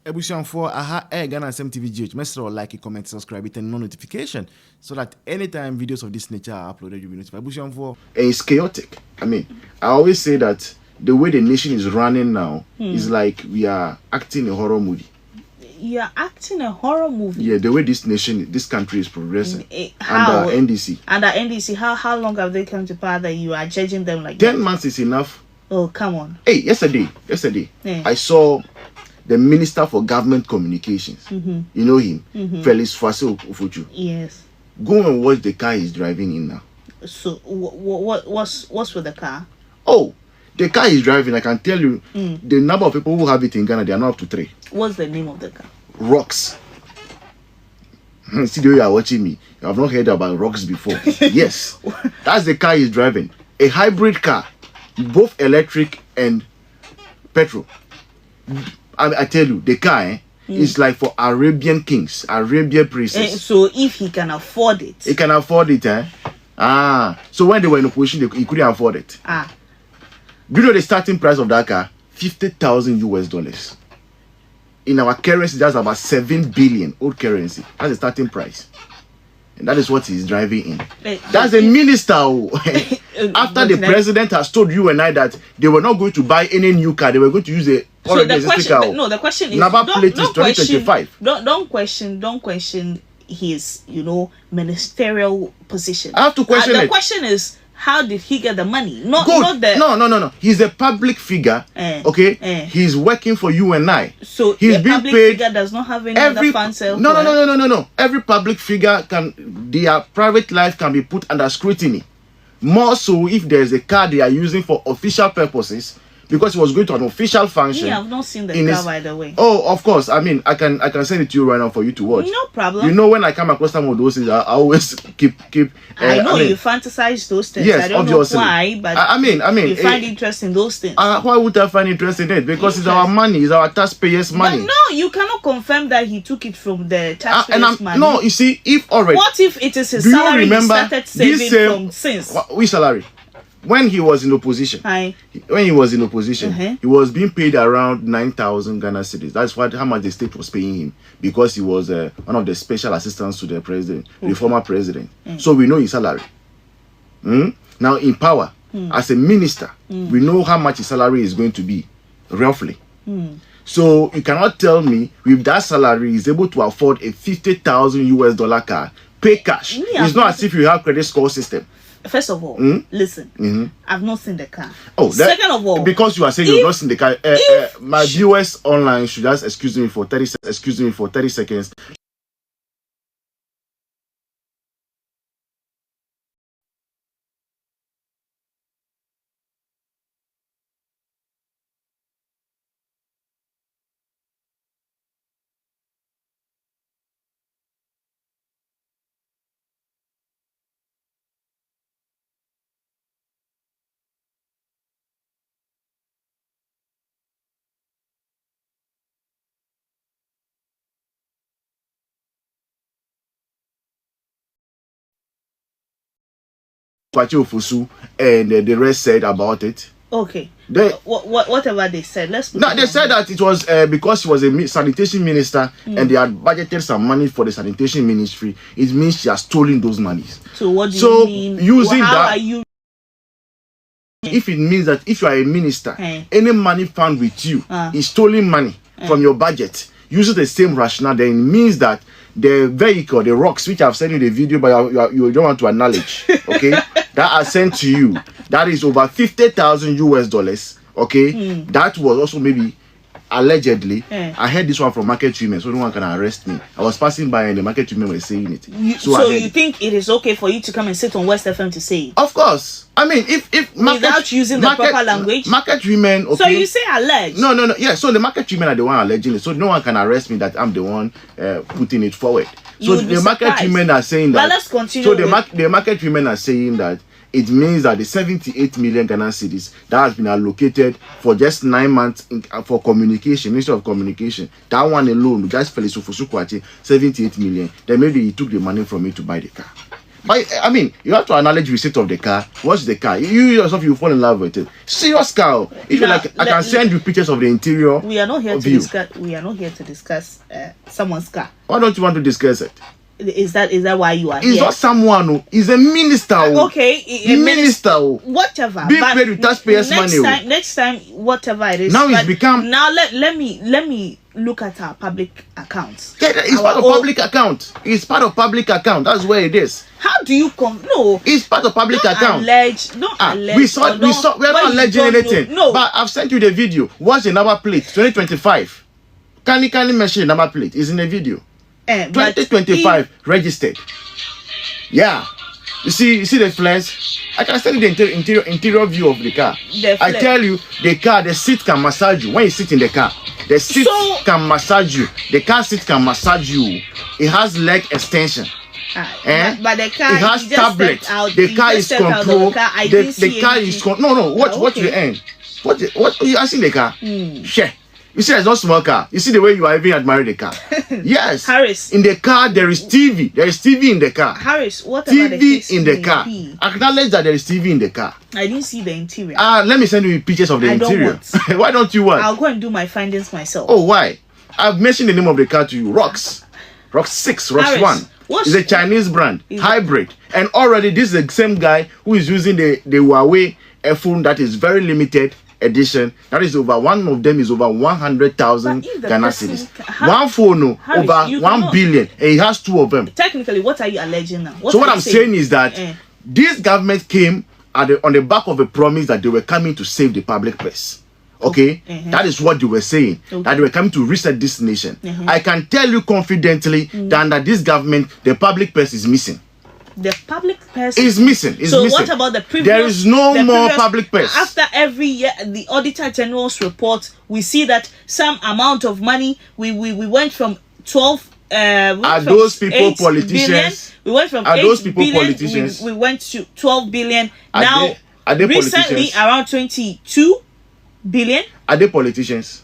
for aha Ghana SMTV GH. Make sure like, comment, subscribe, and no notification so that anytime videos of this nature are uploaded, you'll be notified. For it's chaotic. I mean, I always say that the way the nation is running now is like we are acting a horror movie. You're acting a horror movie. Yeah, the way this country is progressing. How? Under NDC. Under NDC, how long have they come to power that you are judging them like 10 months is enough. Oh, come on. Hey, yesterday, I saw the Minister for Government Communications. You know him, Felix Kwakye. Yes. Go and watch the car he's driving in now. So, what's with the car? Oh, the car he's driving, I can tell you, the number of people who have it in Ghana, they are not up to 3. What's the name of the car? Rocks. See the way you are watching me. You have not heard about Rocks before. Yes. That's the car he's driving. A hybrid car. Both electric and petrol. I tell you, the car is like for Arabian kings, Arabian princes. So if he can afford it. He can afford it, so when they were in opposition, he couldn't afford it. Do you know the starting price of that car? $50,000 US. In our currency, that's about 7 billion old currency. That's the starting price. And that is what he's driving in. That's a minister. After the president has told you and I that they were not going to buy any new car, they were going to use a the question is number plate is 2025. Don't question his ministerial position. I have to question it. The question is, how did he get the money? No. He's a public figure. Okay. He's working for you and I. So he's being paid. Figure does not have any other fancy. No. Every public figure their private life can be put under scrutiny. More so if there's a car they are using for official purposes, because it was going to an official function. Yeah, I've not seen the car, by the way. Oh, of course. I mean, I can send it to you right now for you to watch. No problem. You know, when I come across some of those things, I always keep. I know you fantasize those things. Yes, I don't obviously. know why, but I mean, you find interest in those things. Why would I find interest in it? Because it's our money, it's our taxpayers' money. But no, you cannot confirm that he took it from the taxpayers' money. No, you see, if already. What if it is his salary he started saving from since? Which salary? When he was in opposition, he was being paid around 9,000 Ghana cedis. That's how much the state was paying him, because he was one of the special assistants to the president, the former president. So we know his salary. Now in power, as a minister, we know how much his salary is going to be, roughly. So you cannot tell me with that salary he's able to afford a $50,000 US car, pay cash. It's not as if you have credit score system. First of all, listen, I've not seen the car. Oh, second of all, because you are saying you've not seen the car, my viewers online should just excuse me for 30 seconds. And the rest said about it. Okay. Whatever they said, let's. They said that it was because he was a sanitation minister and they had budgeted some money for the sanitation ministry. It means she has stolen those monies. So what do you mean? Using if it means that if you are a minister, any money found with you is stolen money from your budget, using the same rationale, then it means that the vehicle, the rocks, which I've sent you the video, but you don't want to acknowledge, okay, that are sent to you, that is over $50,000 US, okay, that was also maybe allegedly. I heard this one from market women, so no one can arrest me. I was passing by and the market women were saying it. So you think it is okay for you to come and sit on West FM to say it? Of course. I mean, if without using the proper language, market women. Okay, so you say alleged? No. Yeah. So the market women are the one alleging it. So no one can arrest me that I'm the one putting it forward. So the market women are saying that. But let's continue. So the market women are saying that it means that the 78 million Ghana cedis that has been allocated for just 9 months for communication, Ministry of Communication, that one alone, just Felix Kwakye, 78 million. Then maybe he took the money from me to buy the car. But I mean, you have to acknowledge receipt of the car. What's the car? You yourself, you fall in love with it. Serious car. If you like, I can send you pictures of the interior. We are not here to discuss. We are not here to discuss someone's car. Why don't you want to discuss it? Is that why you are here? He's not someone who is a minister. Okay, a minister. Whatever. Being paid with taxpayers' money. Next time, whatever it is. Now it's become. Now let me look at our public accounts. Yeah, it's part of public account. It's part of public account. That's where it is. How do you No, it's part of public account. Don't allege. We are not alleging anything. No. But I've sent you the video. Watch the number plate. 2025. Can you mention the number plate? It's in the video. 2025 registered. Yeah. You see the flares? I can send you the interior view of the car. I tell you, the car, the seat can massage you. When you sit in the car, the seat can massage you. The car seat can massage you. It has leg extension. But the car, it has tablet. The car is controlled. The car is controlled. No. Watch the end. What you asking the car? Share. You see, it's not small car. You see the way you are even admiring the car. Yes. Harris. In the car, there is TV. There is TV in the car. Harris, what TV about the in the car? Acknowledge that there is TV in the car. I didn't see the interior. Let me send you pictures of the interior. Why don't you want? I'll go and do my findings myself. Oh, why? I've mentioned the name of the car to you. Rox 6, Rox Harris, 1. It's a Chinese brand, hybrid. And already this is the same guy who is using the Huawei phone that is very limited edition. That is over, one of them is over 100,000 Ghana cedis. One phone Harris, over 1 billion, and he has 2 of them. Technically, what are you alleging now? What I'm saying is that this government came on the back of a promise that they were coming to save the public purse. Okay, that is what they were saying. That they were coming to reset this nation. I can tell you confidently that this government, the public purse is missing. The public purse is missing. So what about the previous? There is no more public purse. After every year, the Auditor General's report, we see that some amount of money we went from 12. Are those people politicians? We went from 8 billion. We went to 12 billion. Now, are they recently around 22 billion. Are they politicians?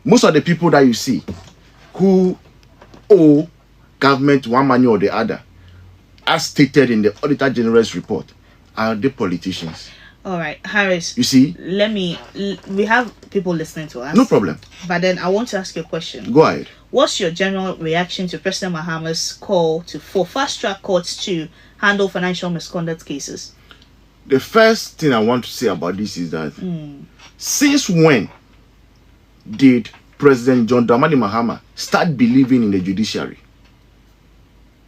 Most of the people that you see who owe government one money or the other, as stated in the Auditor General's report, are the politicians. All right, Harris. You see? We have people listening to us. No problem. But then I want to ask you a question. Go ahead. What's your general reaction to President Mahama's call for fast-track courts to handle financial misconduct cases? The first thing I want to say about this is that since when did President John Dramani Mahama start believing in the judiciary?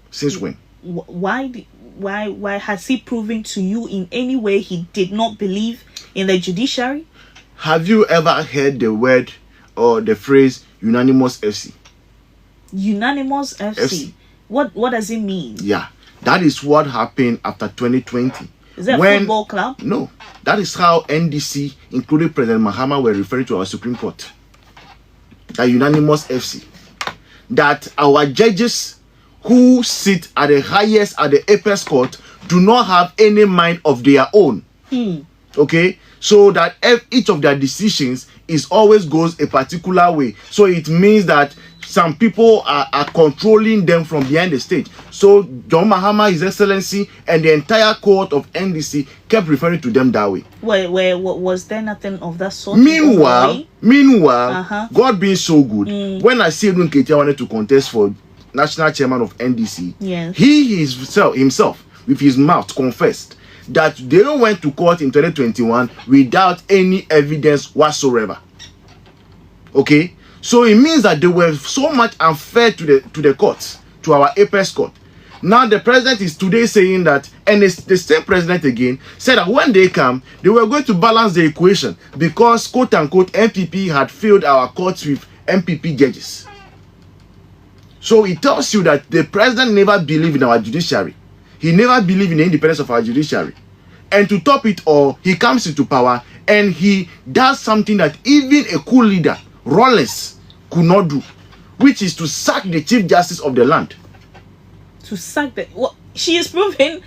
Since when? Why has he proven to you in any way he did not believe in the judiciary? Have you ever heard the word or the phrase unanimous FC? Unanimous FC? What does it mean? Yeah, that is what happened after 2020. Is that a football club? No, that is how NDC, including President Mahama, were referring to our Supreme Court. The unanimous FC. That our judges who sit at the highest, at the apex court, do not have any mind of their own. Okay? So that each of their decisions always goes a particular way. So it means that some people are controlling them from behind the stage. So John Mahama, His Excellency, and the entire court of NDC kept referring to them that way. Was there nothing of that sort? Meanwhile, God being so good, when I see Edwin Ketia wanted to contest for national chairman of NDC, he himself, with his mouth, confessed that they went to court in 2021 without any evidence whatsoever. Okay? So it means that they were so much unfair to the courts, to our apex court. Now the president is today saying that, and the same president again said that when they come, they were going to balance the equation because, quote unquote, MPP had failed our courts with MPP judges. So it tells you that the president never believed in our judiciary. He never believed in the independence of our judiciary. And to top it all, he comes into power and he does something that even a coup leader, Rawlings, could not do, which is to sack the Chief Justice of the land. To sack the... she is proving...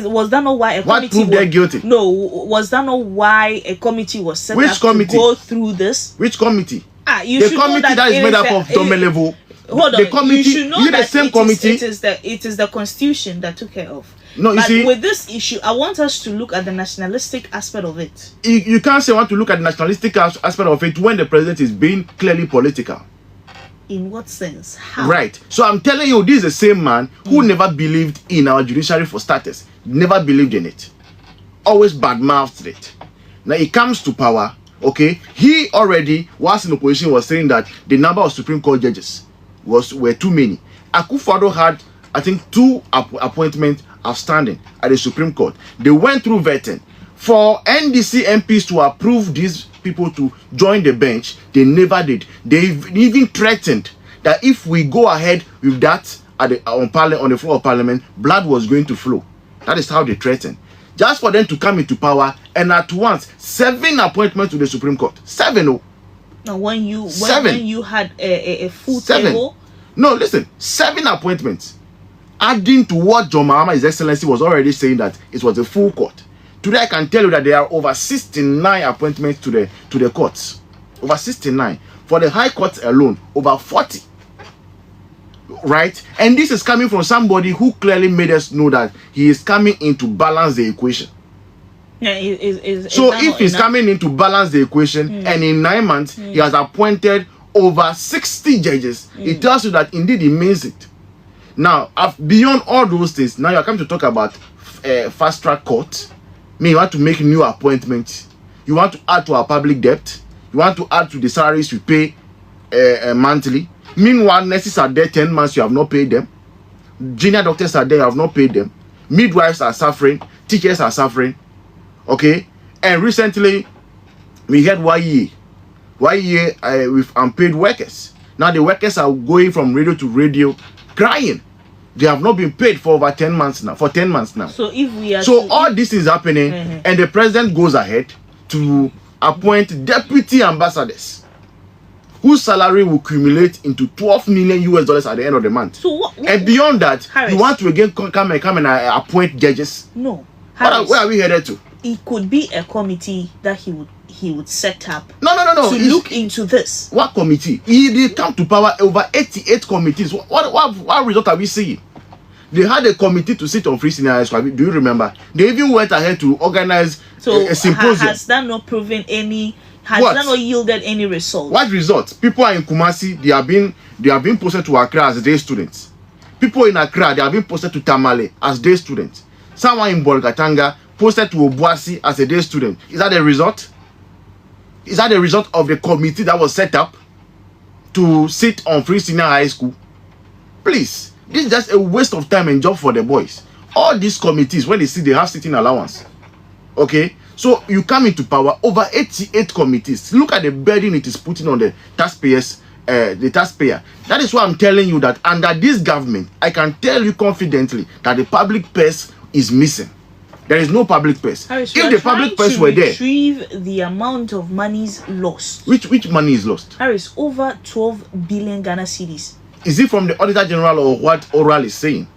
was that not why a what committee... What proved they're guilty? No, was that not why a committee was set Which up committee? to go through this? Which committee? You the committee that is made up of Dome Level, hold on. The committee, you should know is it the same committee? It is the Constitution that took care of. No, but you see, with this issue, I want us to look at the nationalistic aspect of it. You can't say want to look at the nationalistic aspect of it when the president is being clearly political. In what sense? How? Right. So I'm telling you, this is the same man who never believed in our judiciary for starters. Never believed in it. Always badmouthed it. Now he comes to power, okay? He already, whilst in opposition, was saying that the number of Supreme Court judges were too many. Akufo-Addo had, I think, 2 appointments outstanding at the Supreme Court. They went through vetting. For NDC MPs to approve these people to join the bench, they never did. They even threatened that if we go ahead with that on the floor of Parliament, blood was going to flow. That is how they threatened. Just for them to come into power, and at once 7 appointments to the Supreme Court. 7. Oh. Now when you had a full 7. table. No, listen, 7 appointments. Adding to what John Mahama, His Excellency, was already saying that it was a full court. Today I can tell you that there are over 69 appointments to the courts. Over 69. For the High Court alone, over 40. Right? And this is coming from somebody who clearly made us know that he is coming in to balance the equation. Yeah, so if he's coming in to balance the equation, and in 9 months he has appointed over 60 judges, it tells you that indeed he means it. Now, beyond all those things, now you are coming to talk about fast track court. You want to make new appointments. You want to add to our public debt. You want to add to the salaries we pay monthly. Meanwhile, nurses are there 10 months, you have not paid them. Junior doctors are there, you have not paid them. Midwives are suffering. Teachers are suffering. Okay? And recently, we had YEA with unpaid workers. Now the workers are going from radio to radio crying. They have not been paid for over 10 months now. So if we are all this is happening, and the president goes ahead to appoint deputy ambassadors whose salary will accumulate into $12 million at the end of the month. So what and beyond that, Harris, you want to again come and appoint judges? No. Harris, where are we headed to? It could be a committee that he would set up. No. To look into this. What committee? They come to power over 88 committees. What result are we seeing? They had a committee to sit on free senior high school. Do you remember? They even went ahead to organize a symposium. Has that not proven any? Has that not yielded any result? What results? People are in Kumasi. They are being posted to Accra as day students. People in Accra, they are being posted to Tamale as day students. Someone in Bolgatanga posted to Obuasi as a day student. Is that the result? Is that the result of the committee that was set up to sit on free senior high school? Please, this is just a waste of time and job for the boys. All these committees, when they see they have sitting allowance, okay? So you come into power, over 88 committees. Look at the burden it is putting on the taxpayers, the taxpayer. That is why I'm telling you that under this government, I can tell you confidently that the public purse is missing. There is no public purse. Harris, if the public purse were there, retrieve the amount of monies lost. Which money is lost? Harris, over 12 billion Ghana cedis. Is it from the Auditor General or what Oral is saying?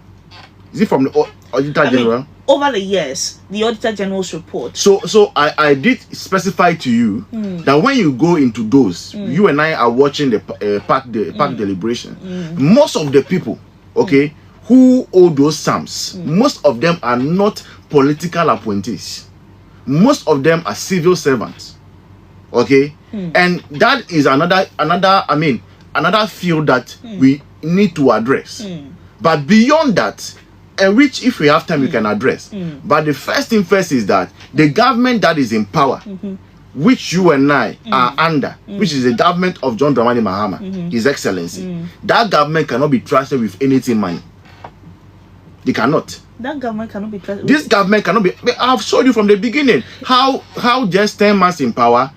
Is it from the Auditor General? Over the years, the Auditor General's report. So I did specify to you that when you go into those, you and I are watching the park deliberation. Most of the people, okay, who owe those sums, most of them are not political appointees. Most of them are civil servants. Okay? And that is another field that we need to address. But beyond that, and which if we have time we can address. But the first thing first is that the government that is in power, which you and I are under, which is the government of John Dramani Mahama, His Excellency, that government cannot be trusted with anything money. They cannot. That government cannot be trusted. This government cannot be. I've showed you from the beginning how just 10 months in power,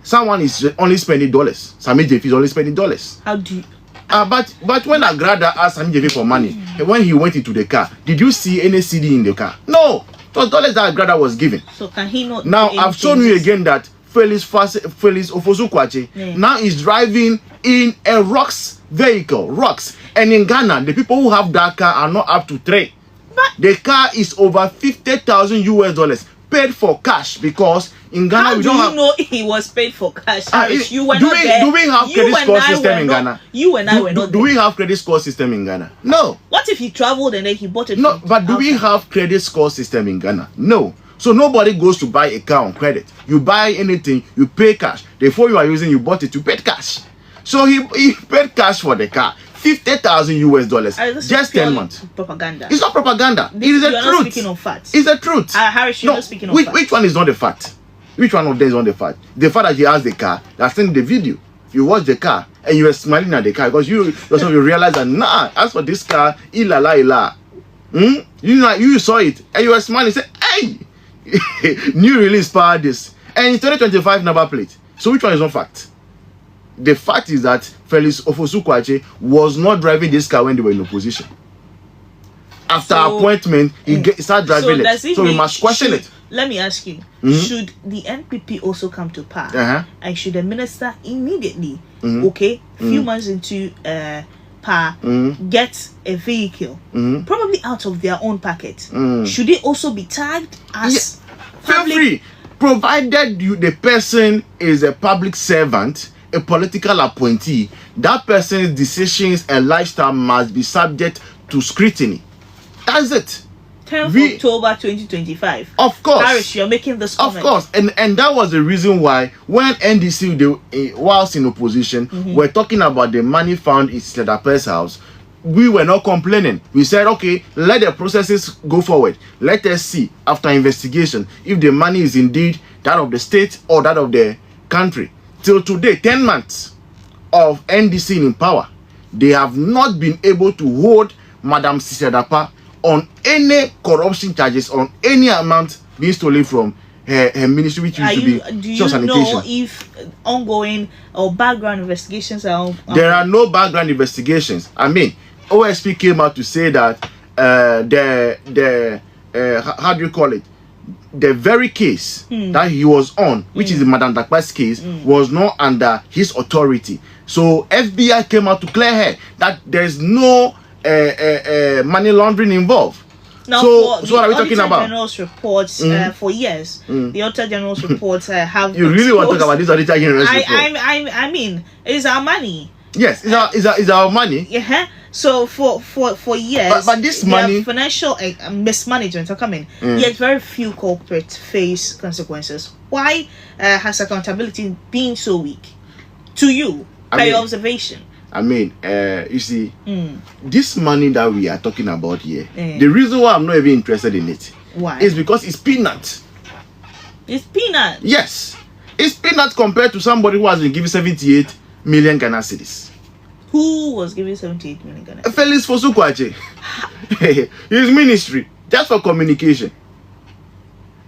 someone is only spending dollars. Sami JP is only spending dollars. How do you? But when Agrada asked Sami JP for money, when he went into the car, did you see any CD in the car? No. It was dollars that Agrada was given. So can he not? Now I've shown you again that Felix Kwakye now is driving in a Rox vehicle. Rox. And in Ghana, the people who have that car are not up to 3. The car is over $50,000 paid for cash because in Ghana how we do don't you have... know he was paid for cash? You were not there. Do we have credit score system in Ghana? You and I were not there. Do we have credit score system in Ghana? No. What if he traveled and then he bought it? No, but do we have credit score system in Ghana? No. So nobody goes to buy a car on credit. You buy anything, you pay cash. The phone you are using, you bought it, you paid cash. So he paid cash for the car. $50,000 just 10 months. Propaganda. It's not propaganda. It is the truth. Not speaking of facts. It's the truth. Harris, you're not speaking of facts. Which one is not the fact? Which one of them is not the fact? The fact that he has the car, that's in the video. You watch the car and you were smiling at the car because you realize that as for this car, you saw it and you were smiling. Say, hey, new release power this and in 2025 number plate. So which one is not fact? The fact is that Felix Kwakye was not driving this car when they were in opposition. After appointment, he started driving it. So we must question it. Let me ask you, should the NPP also come to power? And should the minister immediately, few months into power, get a vehicle, probably out of their own pocket? Should they also be tagged as free, provided the person is a public servant, a political appointee, that person's decisions and lifestyle must be subject to scrutiny. That's it. 10th October 2025. Of course. Harris, you're making this comment. Of course. And that was the reason why when NDC, whilst in opposition, were talking about the money found in Sedape's house, we were not complaining. We said, okay, let the processes go forward. Let us see, after investigation, if the money is indeed that of the state or that of the country. Till today, 10 months of NDC in power, they have not been able to hold Madam Sisedapa on any corruption charges, on any amount being stolen from her ministry, which used to be social sanitation. Do you know if ongoing or background investigations are on? There are no background investigations. I mean, OSP came out to say that how do you call it? The very case that he was on, which is the Madam Dakpa's case, was not under his authority. So FBI came out to clear her that there's no money laundering involved. Now, so what are we talking about? General's reports for years. The Auditor General's reports have. You really want to talk about this Auditor General's report? I mean, it's our money. Yes, it's our money. Yeah. So for years, but this money, financial mismanagement are coming. Yet very few corporates face consequences. Why has accountability been so weak? To you, by your observation. I mean, you see, this money that we are talking about here, the reason why I'm not even interested in it, why? Is because it's peanuts. It's peanuts. Yes, it's peanuts compared to somebody who has been given 78 million Ghana cedis. Who was given 78 million Ghana cedis? Felix Kwakye. His ministry, just for communication.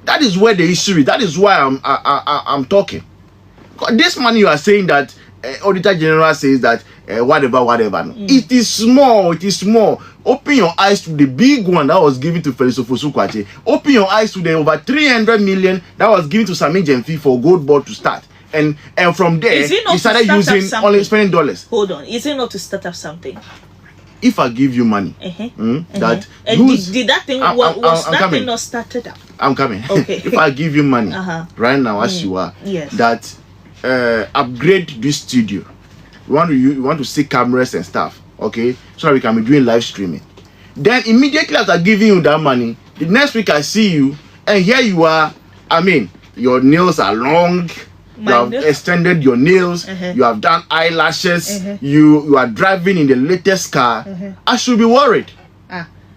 That is where the issue is. That is why I'm talking. This money you are saying that Auditor General says that whatever. No. It is small. Open your eyes to the big one that was given to Felix Kwakye. Open your eyes to the over 300 million that was given to Sami Jemfi for Gold Board to start. And from there, he started using only spending dollars. Hold on. Is it not to start up something? If I give you money, that did that thing was that thing not started up? I'm coming. Okay. If I give you money right now, as you are, that upgrade this studio. We want to see cameras and stuff, okay, so that we can be doing live streaming. Then immediately after giving you that money, the next week I see you and here you are. I mean, your nails are long. You have extended your nails. You have done eyelashes. You are driving in the latest car. I should be worried.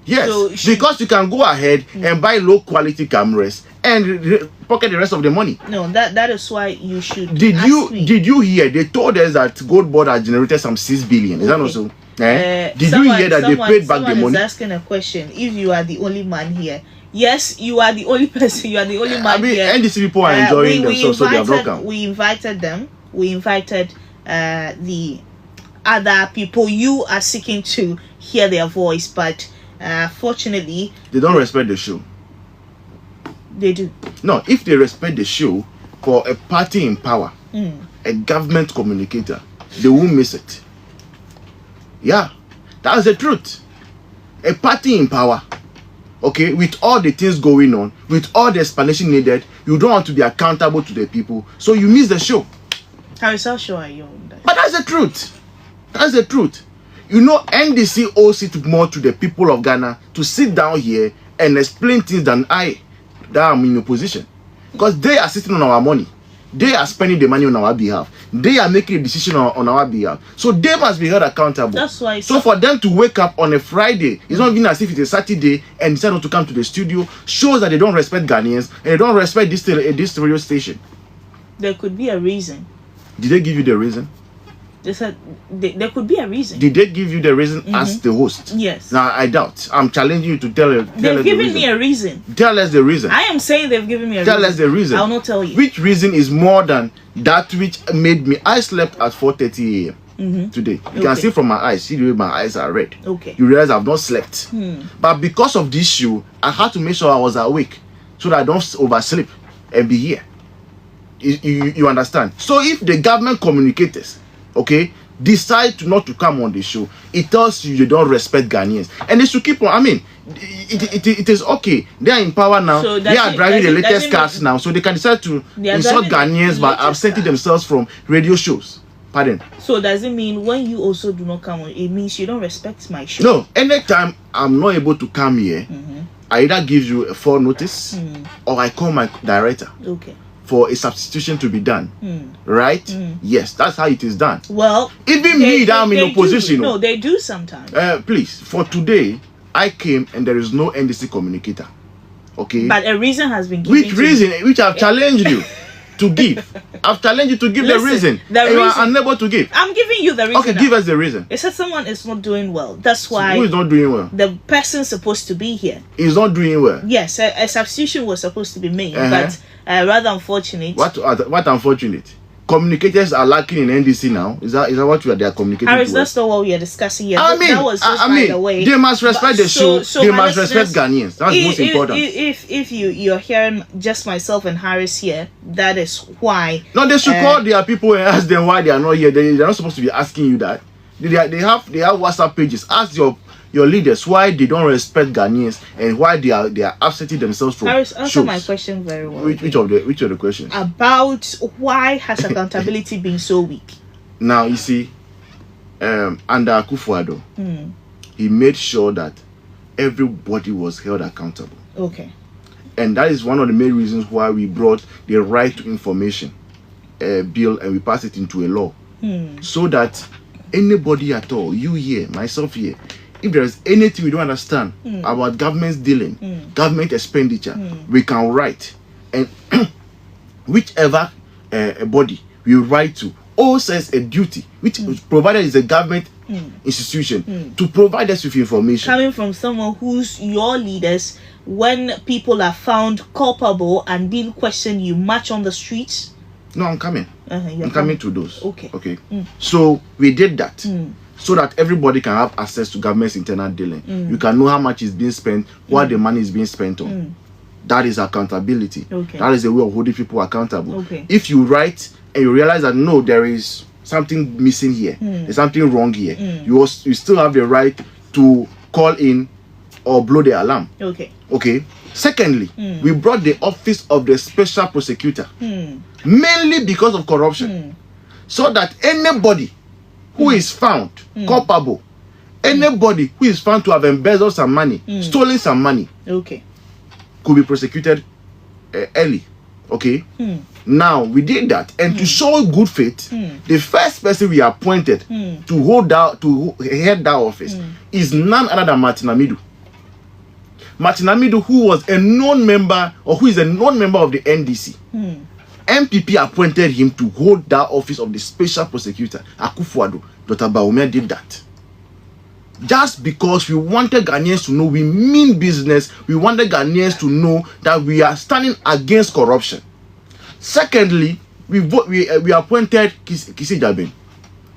Yes, so because you can go ahead and buy low quality cameras and pocket the rest of the money. No, that is why you should. Did you hear? They told us that Gold Board has generated some 6 billion. Is that also? Did you hear that they paid back the money? Someone is asking a question. If you are the only man here. Yes, you are the only person. You are the only man here. NDC people are enjoying themselves, so they are broken. We invited them. We invited the other people. You are seeking to hear their voice, but fortunately, they don't respect the show. They do. No, if they respect the show, for a party in power, a government communicator, they won't miss it. Yeah, that's the truth. A party in power. okay, with all the things going on, with all the explanation needed, you don't want to be accountable to the people, so you miss the show. How sure are you on that? But that's the truth. That's the truth. You know, NDC owes it more to the people of Ghana to sit down here and explain things than I, that I'm in opposition. Because they are sitting on our money. They are spending the money on our behalf. They are making a decision on our behalf. So they must be held accountable. That's why. So for them to wake up on a Friday, it's not even as if it's a Saturday and decide not to come to the studio, shows that they don't respect Ghanaians and they don't respect this radio station. There could be a reason. Did they give you the reason? They said there could be a reason. Did they give you the reason as the host? Yes. Now I doubt. I'm challenging you to tell us. They've given me a reason. Tell us the reason. I am saying they've given me a reason. Tell us the reason. I'll not tell you. Which reason is more than that which made me? I slept at 4:30 a.m. Today. You can see from my eyes. See the way my eyes are red. Okay. You realize I've not slept. But because of this show, I had to make sure I was awake so that I don't oversleep and be here. You understand? So if the government communicators, okay, decide to not to come on the show, it tells you they don't respect Ghanaians, and they should keep on. I mean, it is okay. They are in power now. So they are driving the latest cars now, so they can decide to insult Ghanaians by absenting themselves from radio shows. Pardon. So does it mean when you also do not come on, it means you don't respect my show? No. Anytime I'm not able to come here, I either give you a full notice or I call my director. Okay. For a substitution to be done, right? Yes, that's how it is done. Well, even me that I'm in opposition. No, they do sometimes. Please, for today, I came and there is no NDC communicator. Okay. But a reason has been given. Which reason? Which I've challenged you to give. I've challenged you to give the reason. You are unable to give. I'm giving you the reason. Okay, give us the reason. It said someone is not doing well. That's why. Who is not doing well? The person supposed to be here. He's not doing well. Yes, a substitution was supposed to be made, but rather unfortunate. What unfortunate? Communicators are lacking in NDC now. Is that what they are communicating? Harris, that's not what we are discussing here. I mean, that was just by the way. They must respect the show. They must respect Ghanaians. That's most important. If you're hearing just myself and Harris here, that is why. No, they should call their people and ask them why they are not here. They're not supposed to be asking you that. They have WhatsApp pages. Ask your leaders why they don't respect Ghanaians and why they are absenting themselves from Harris, answer shows. my question very well. Which of the questions? About why has accountability been so weak? Now you see, under Akufo-Addo, he made sure that everybody was held accountable. Okay. And that is one of the main reasons why we brought the right to information bill and we passed it into a law, so that anybody at all, you here, myself here, if there is anything we don't understand about government's dealing, government expenditure, we can write. And whichever body we write to owes us a duty, which provided is a government institution, to provide us with information. Coming from someone who's your leaders, when people are found culpable and being questioned, you march on the streets? No, I'm coming. I'm coming to those. Okay. So we did that. So that everybody can have access to government's internal dealing. You can know how much is being spent, what the money is being spent on. That is accountability. That is a way of holding people accountable. If you write and you realize that no, there is something missing here, there's something wrong here, you still have the right to call in or blow the alarm. Okay. Secondly, we brought the office of the special prosecutor, mainly because of corruption, so that anybody who is found culpable, anybody who is found to have embezzled some money, stolen some money, could be prosecuted early. Now we did that, and to show good faith, the first person we appointed to head that office is none other than Martin Amidu. Martin Amidu, who was a known member, or who is a known member of the NDC. MPP appointed him to hold that office of the special prosecutor. Akufo-Addo, Dr. Bawumia did that. Just because we wanted Ghanaians to know we mean business, we wanted Ghanaians to know that we are standing against corruption. Secondly, we appointed Kisi Jabin,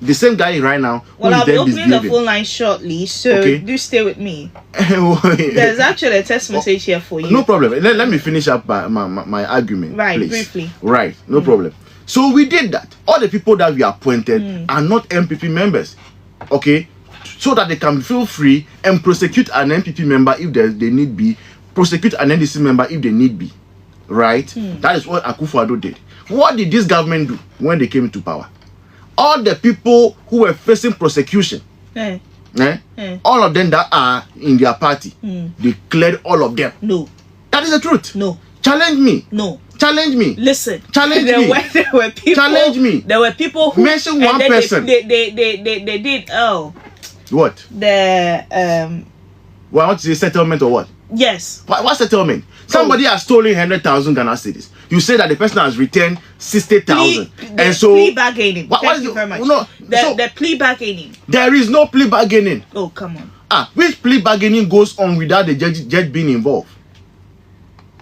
the same guy right now. Well, I'll be opening the phone line shortly, so do stay with me. There's actually a text message here for you. No problem. Let me finish up my argument. Right, please. Briefly. Right, no problem. So we did that. All the people that we appointed are not MPP members. So that they can feel free and prosecute an MPP member if they need be prosecute an NDC member if they need be. Right? That is what Akufo-Addo did. What did this government do when they came into power? All the people who were facing prosecution, all of them that are in their party, they cleared all of them. No. That is the truth. No. Challenge me. No. Challenge me. Listen. Challenge me. There were people. Challenge me. There were people who mention one person. They did. Oh. What? The Well, what's the settlement or what? Yes. What settlement? Somebody has stolen 100,000 Ghana cedis. You say that the person has returned 60,000, and so plea bargaining. Thank you very much. No, the plea bargaining. There is no plea bargaining. Oh, come on. Which plea bargaining goes on without the judge being involved?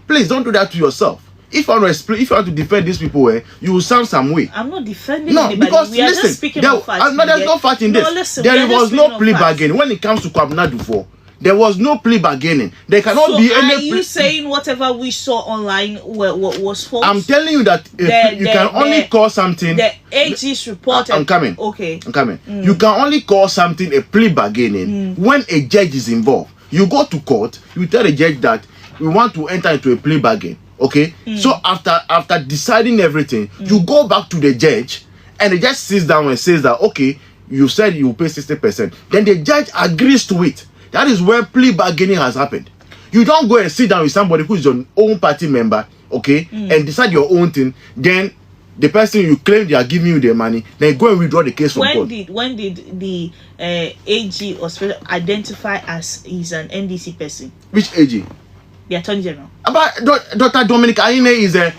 Please don't do that to yourself. If you want to defend these people, you will sound some way. I'm not defending anybody. Because we are just speaking of facts. No, there's no fact in this. Listen, there was no plea bargaining when it comes to Kwabena Dufo. There was no plea bargaining. There cannot be any. Are you saying whatever we saw online was false? I'm telling you that you can only call something. The AG's report. I'm coming. Okay. I'm coming. You can only call something a plea bargaining when a judge is involved. You go to court. You tell the judge that we want to enter into a plea bargain. Okay. So after deciding everything, you go back to the judge, and the judge sits down and says that okay, you said you will pay 60%. Then the judge agrees to it. That is where plea bargaining has happened. You don't go and sit down with somebody who is your own party member, okay, and decide your own thing. Then the person you claim they are giving you the money, then go and withdraw the case from court. When did the AG or identify as he's an NDC person? Which AG? The Attorney General. But Dr. Dominic Aine is a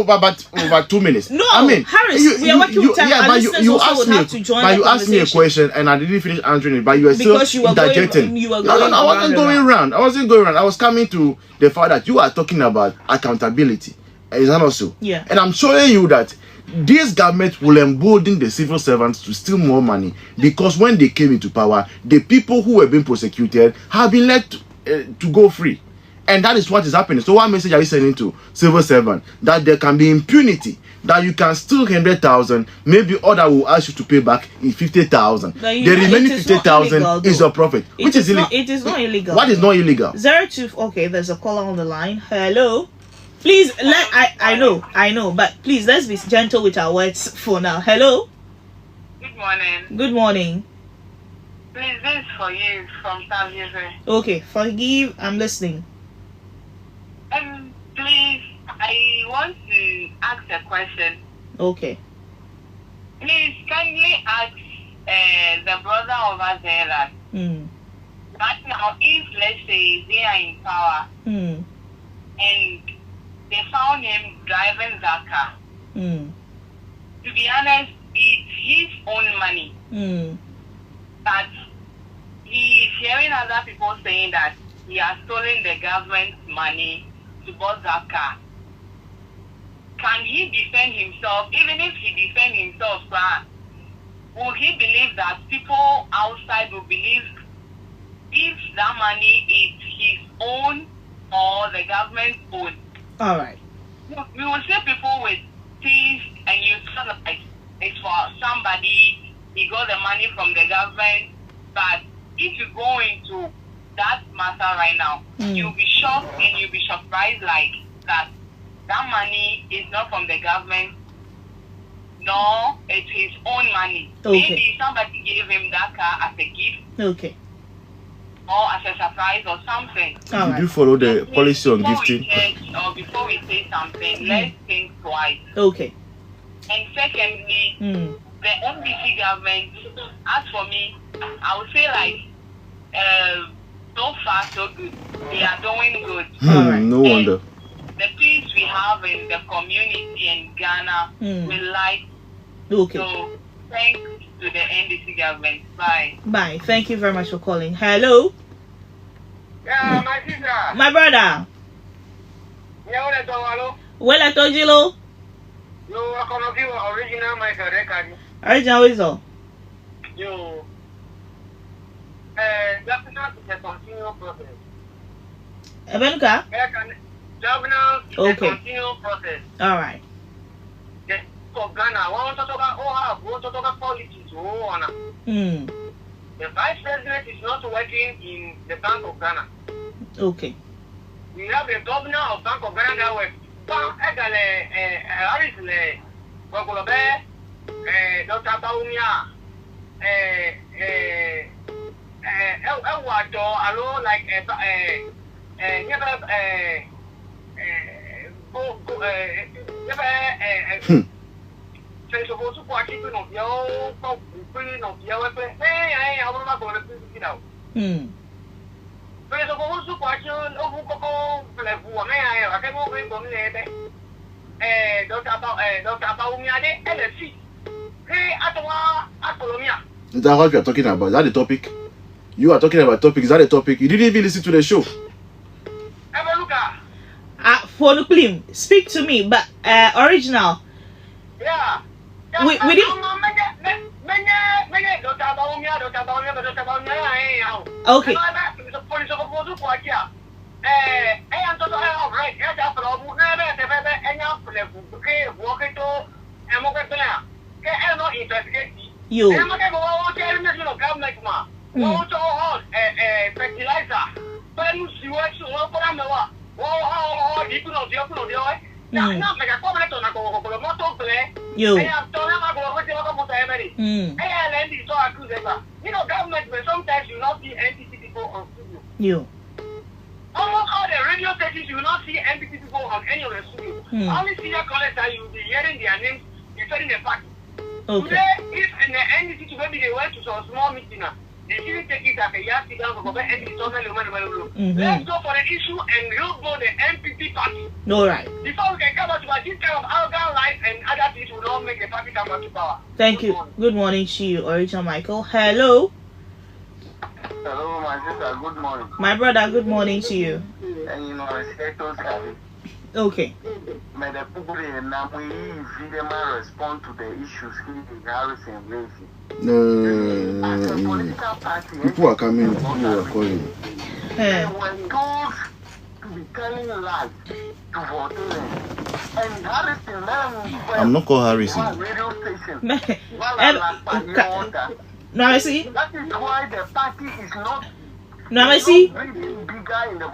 about 2 minutes. No, I mean, Harris, we are working with time. Yeah, but you asked me a question and I didn't finish answering it. But you were still interjecting. No, I wasn't going around. I was coming to the fact that you are talking about accountability. Is that also? Yeah. And I'm showing you that this government will embolden the civil servants to steal more money because when they came into power, the people who were being prosecuted have been let to go free. And that is what is happening. So what message are you sending to civil servants? That there can be impunity, that you can steal 100,000, maybe other will ask you to pay back 50,000. The remaining 50,000 is your profit. Which is illegal. It is not illegal. What is not illegal? 02. Okay, there's a caller on the line. Hello. Please, I know, but please, let's be gentle with our words for now. Hello? Good morning. Good morning. Please, this is for you from Saviere. Okay, forgive, I'm listening. Please, I want to ask a question. Okay. Please, kindly ask the brother of Azera. Right now, if, let's say, they are in power, and they found him driving that car. To be honest, it's his own money. But he is hearing other people saying that he has stolen the government's money to buy that car. Can he defend himself? Even if he defends himself, will he believe that people outside will believe if that money is his own or the government's own? All right. We will see people with things and you feel like it's for somebody, he got the money from the government. But if you go into that matter right now, you'll be shocked and you'll be surprised like that money is not from the government. No, it's his own money. Okay. Maybe somebody gave him that car as a gift. Okay. Or as a surprise or something. Did you follow the policy on gifting? Or before we say something, let's think twice. Okay. And secondly, the NBC government, as for me, I would say like, so far so good. They are doing good. All right. No wonder. The peace we have in the community in Ghana, we like. Okay. So thanks to the NDC government. Bye. Bye. Thank you very much for calling. Hello. Yeah, my sister. My brother. Yeah, well, I told you, lo. You are going to be original Michael record. Original is all. You. Governance is a continual process. Ebenuka? Governance is a continual process. All right. For Ghana, we want to talk about politics. The vice president is not working in the Bank of Ghana. Okay. We have the governor of Bank of Ghana that works. Dr. Baumia, Is that what you are talking about? Is that the topic? You are talking about topic. Is that the topic? You didn't even listen to the show. For the film, speak to me, but original. Yeah. We didn't. Okay. You. Sometimes you not see NTC people on studio. You. Almost all the radio stations you will not see NTC people on any of the studio. Only senior callers that you will be hearing their names referring the fact. Okay. Today, if in the NTC maybe they went to some small meeting, they didn't take it as a yes, sit down for NTC. Let's go for the issue and we'll go the MPP party. All right. Before we can come out to this kind of arrogant life and other things will not make the party come out to power. Thank you. Good morning to you, Original Michael. Hello. Hello, my sister. Good morning. My brother, good morning to you. And you know, okay. May the people in Namui respond to the issues in Harris and Racy. No. People are coming. People are calling. When those to be telling lies to vote and Harrison, I'm not called Harrison. Radio station. No, I see. That is why the party is not bigger in the